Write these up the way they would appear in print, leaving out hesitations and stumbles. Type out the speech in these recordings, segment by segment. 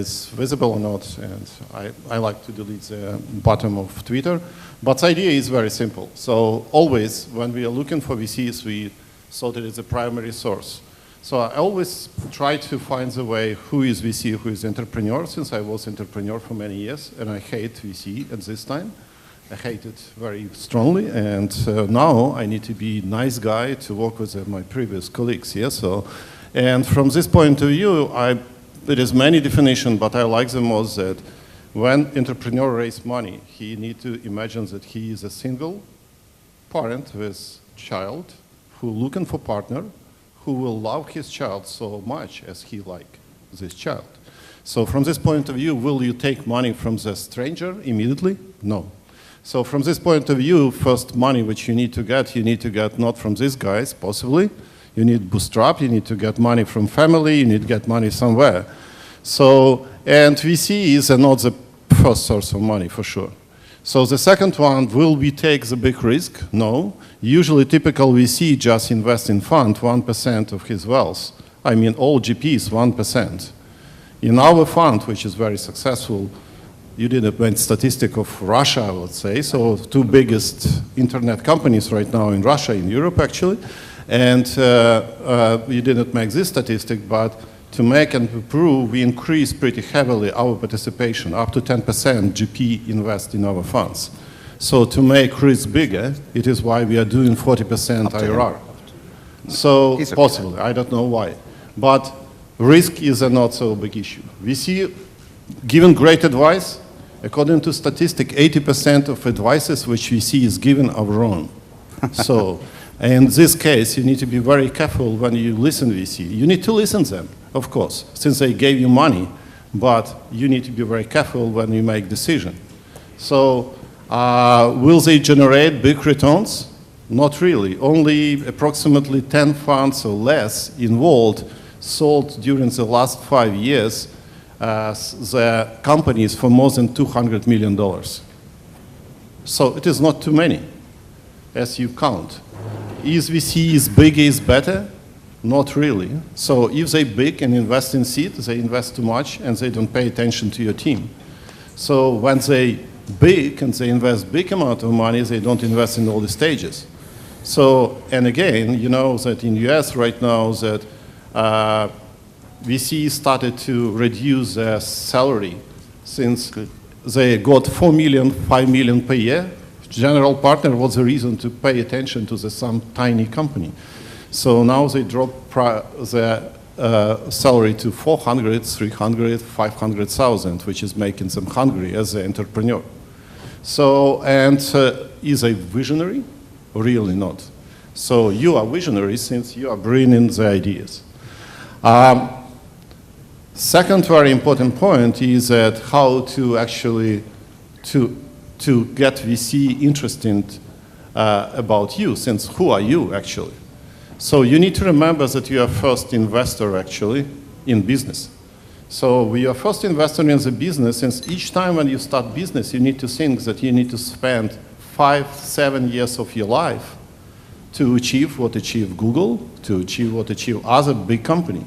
is visible or not, and I like to delete the bottom of Twitter. But the idea is very simple. So always, when we are looking for VCs, we thought it is a primary source. So I always try to find the way who is VC, who is entrepreneur, since I was entrepreneur for many years, and I hate VC at this time. I hate it very strongly, and now I need to be a nice guy to work with my previous colleagues. Yeah? And from this point of view, there is many definitions, but I like the most that when entrepreneur raises money, he needs to imagine that he is a single parent with child who looking for partner, who will love his child so much as he like this child. So from this point of view, will you take money from the stranger immediately? No. So from this point of view, first money which you need to get not from these guys, possibly. You need bootstrap, you need to get money from family, you need to get money somewhere. So, and VC is not the first source of money, for sure. So the second one, will we take the big risk? No. Usually typical VC just invest in fund 1% of his wealth. I mean all GPs 1%. In our fund, which is very successful, you did a statistic of Russia, I would say, so two biggest internet companies right now in Russia, in Europe actually, and you didn't make this statistic, but to make and prove, we increase pretty heavily our participation, up to 10% GP invest in our funds. So to make risk bigger, it is why we are doing 40% IRR. So possibly, I don't know why. But risk is a not so big issue. We see, given great advice, according to statistic, 80% of advices which we see is given are wrong. So in this case, you need to be very careful when you listen to VC. You need to listen to them, of course, since they gave you money, but you need to be very careful when you make decision. So will they generate big returns? Not really. Only approximately 10 funds or less involved sold during the last 5 years the companies for more than $200 million. So it is not too many, as you count. Is VC is big is better? Not really. So if they big and invest in seed, they invest too much and they don't pay attention to your team. So when they big and they invest big amount of money, they don't invest in all the stages. So, and again, you know that in US right now that VC started to reduce their salary since they got 4 million, 5 million per year. General partner was the reason to pay attention to some tiny company. So now they drop their salary to 400, 300, 500,000, which is making them hungry as an entrepreneur. So, and is a visionary? Really not. So you are visionary since you are bringing the ideas. Second very important point is that how to actually to get VC interested about you, since who are you actually? So you need to remember that you are first investor actually in business. So we are first investor in the business, since each time when you start business, you need to think that you need to spend 5-7 years of your life to achieve what achieved Google, to achieve what achieved other big company.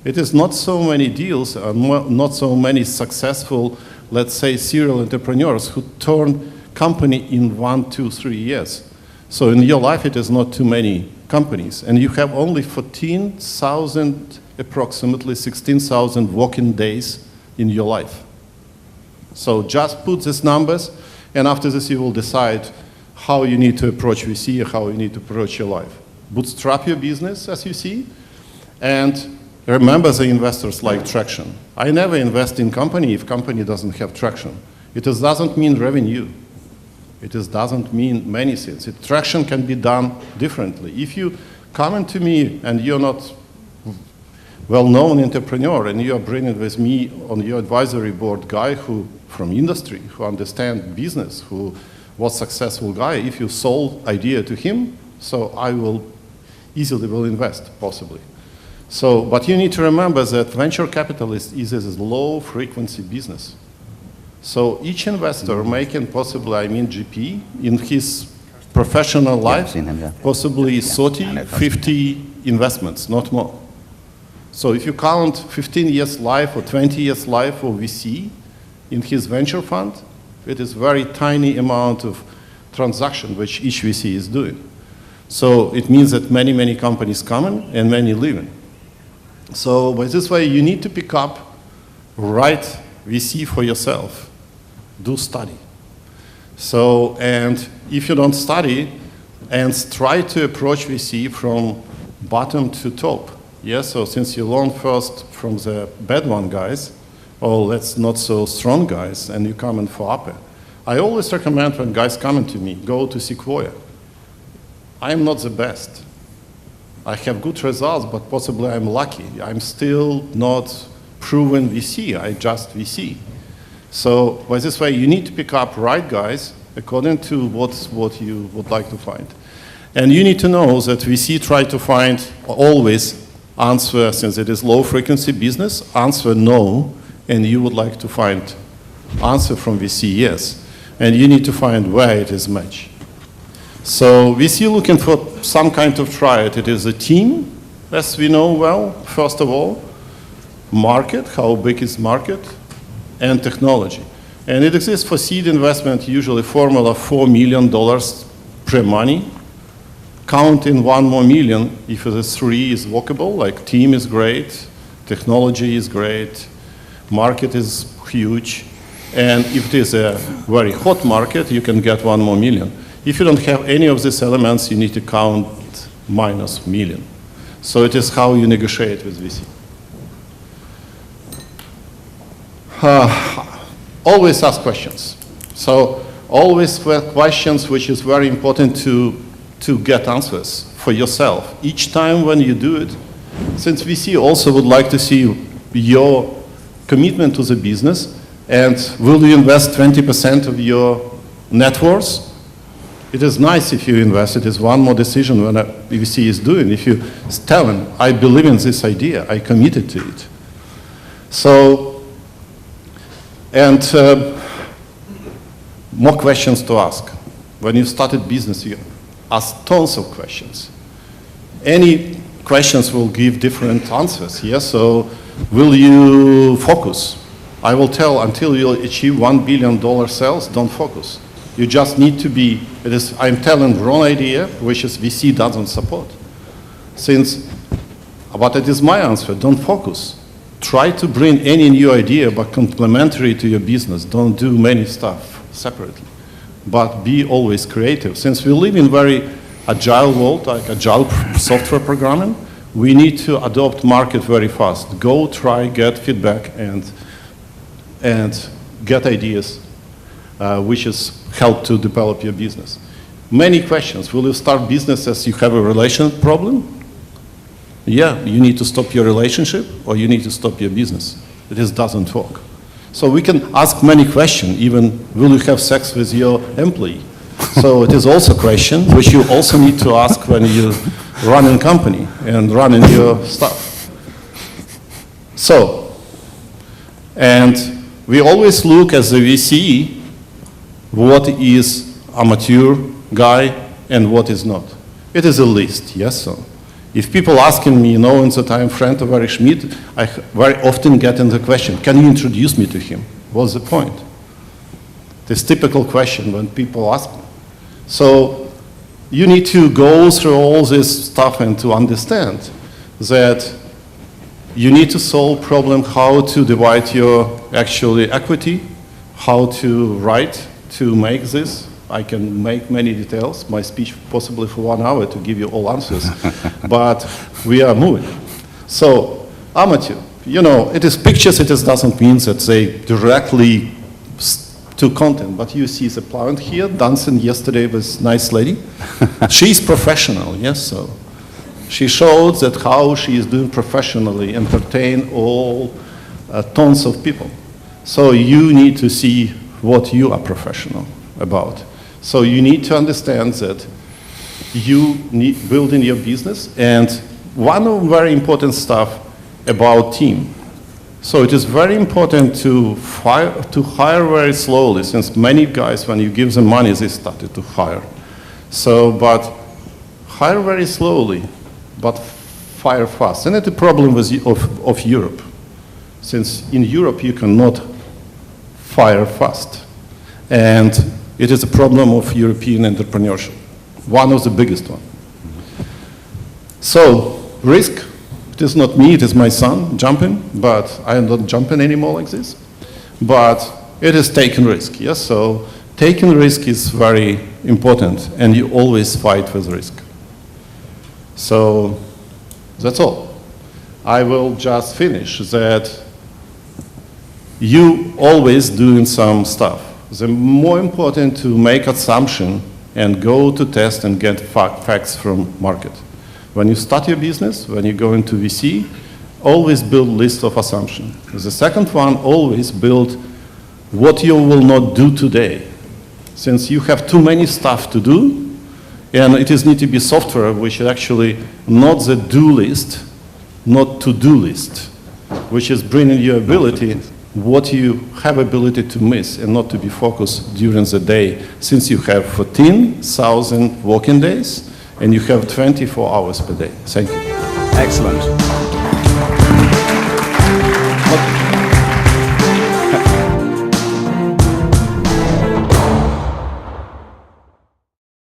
It is not so many deals, not so many successful, let's say, serial entrepreneurs who turn company in 1, 2, 3 years. So in your life, it is not too many companies. And you have only 14,000, approximately 16,000 working days in your life. So just put these numbers, and after this, you will decide how you need to approach VC, how you need to approach your life. Bootstrap your business, as you see, and remember the investors like traction. I never invest in company if company doesn't have traction. It doesn't mean revenue. It doesn't mean many things. Traction can be done differently. If you come to me and you're not well-known entrepreneur and you're bringing with me on your advisory board guy who from industry, who understand business, who was successful guy, if you sold idea to him, so I will easily invest, possibly. So, but you need to remember that venture capitalist is a low frequency business. So each investor making possibly, I mean GP, in his professional life, possibly 30, 50 investments, not more. So if you count 15 years life or 20 years life of VC in his venture fund, it is very tiny amount of transaction which each VC is doing. So it means that many, many companies coming and many leaving. So by this way, you need to pick up right VC for yourself. Do study. So, and if you don't study, and try to approach VC from bottom to top. Yes, so since you learn first from the bad one guys, or let's not so strong guys, and you come in for upper. I always recommend when guys come to me, go to Sequoia. I'm not the best. I have good results, but possibly I'm lucky. I'm still not proven VC, I just VC. So by this way, you need to pick up right guys according to what you would like to find. And you need to know that VC try to find always answer, since it is low frequency business, answer no, and you would like to find answer from VC yes. And you need to find where it is match. So VC looking for some kind of triad. It is a team, as we know well, first of all, market, how big is market, and technology. And it exists for seed investment, usually formula $4 million per money. Count in one more million if the three is workable, like team is great, technology is great, market is huge, and if it is a very hot market, you can get 1 more million. If you don't have any of these elements, you need to count minus million. So it is how you negotiate with VC. Always ask questions. So always questions which is very important to get answers for yourself. Each time when you do it, since VC also would like to see your commitment to the business, and will you invest 20% of your net worth? It is nice if you invest. It is one more decision when a VC is doing. If you tell them, I believe in this idea, I committed to it. So, and more questions to ask. When you started business, you ask tons of questions. Any questions will give different answers, yes? So, will you focus? I will tell, until you achieve $1 billion sales, don't focus. You just need to be, I'm telling wrong idea, which is VC doesn't support. But it is my answer, don't focus. Try to bring any new idea, but complementary to your business. Don't do many stuff separately. But be always creative. Since we live in very agile world, like agile software programming, we need to adopt market very fast. Go try, get feedback, and get ideas, which is help to develop your business. Many questions. Will you start business as you have a relation problem? Yeah, you need to stop your relationship, or you need to stop your business. It just doesn't work. So we can ask many questions, even will you have sex with your employee? So it is also a question which you also need to ask when you run a company and running your stuff. So, and we always look as a VC what is a mature guy and what is not. It is a list, yes, so. If people asking me, knowing that I'm friend of Eric Schmidt, I very often get in the question, can you introduce me to him? What's the point? This typical question when people ask me. So you need to go through all this stuff and to understand that you need to solve problem how to divide your actually equity, how to write to make this. I can make many details, my speech possibly for 1 hour to give you all answers, but we are moving. So, amateur, you know, it is pictures, it doesn't mean that they directly to content, but you see the plant here dancing yesterday with nice lady. She's professional, yes, so. She showed that how she is doing professionally, entertain all tons of people. So you need to see what you are professional about. So you need to understand that you need building your business, and one of very important stuff about team. So it is very important to hire very slowly, since many guys, when you give them money, they started to hire. So, but hire very slowly, but fire fast. And it's a problem of Europe, since in Europe you cannot fire fast. And it is a problem of European entrepreneurship, one of the biggest ones. So, risk, it is not me, it is my son jumping, but I am not jumping anymore like this. But it is taking risk, yes? So, taking risk is very important, and you always fight with risk. So, that's all. I will just finish that you always doing some stuff. The more important to make assumption and go to test and get facts from market. When you start your business, when you go into VC, always build list of assumptions. The second one, always build what you will not do today. Since you have too many stuff to do, and it is need to be software which is actually not the do list, not to-do list, which is bringing your ability, what you have ability to miss and not to be focused during the day, since you have 14,000 working days and you have 24 hours per day. Thank you. Excellent.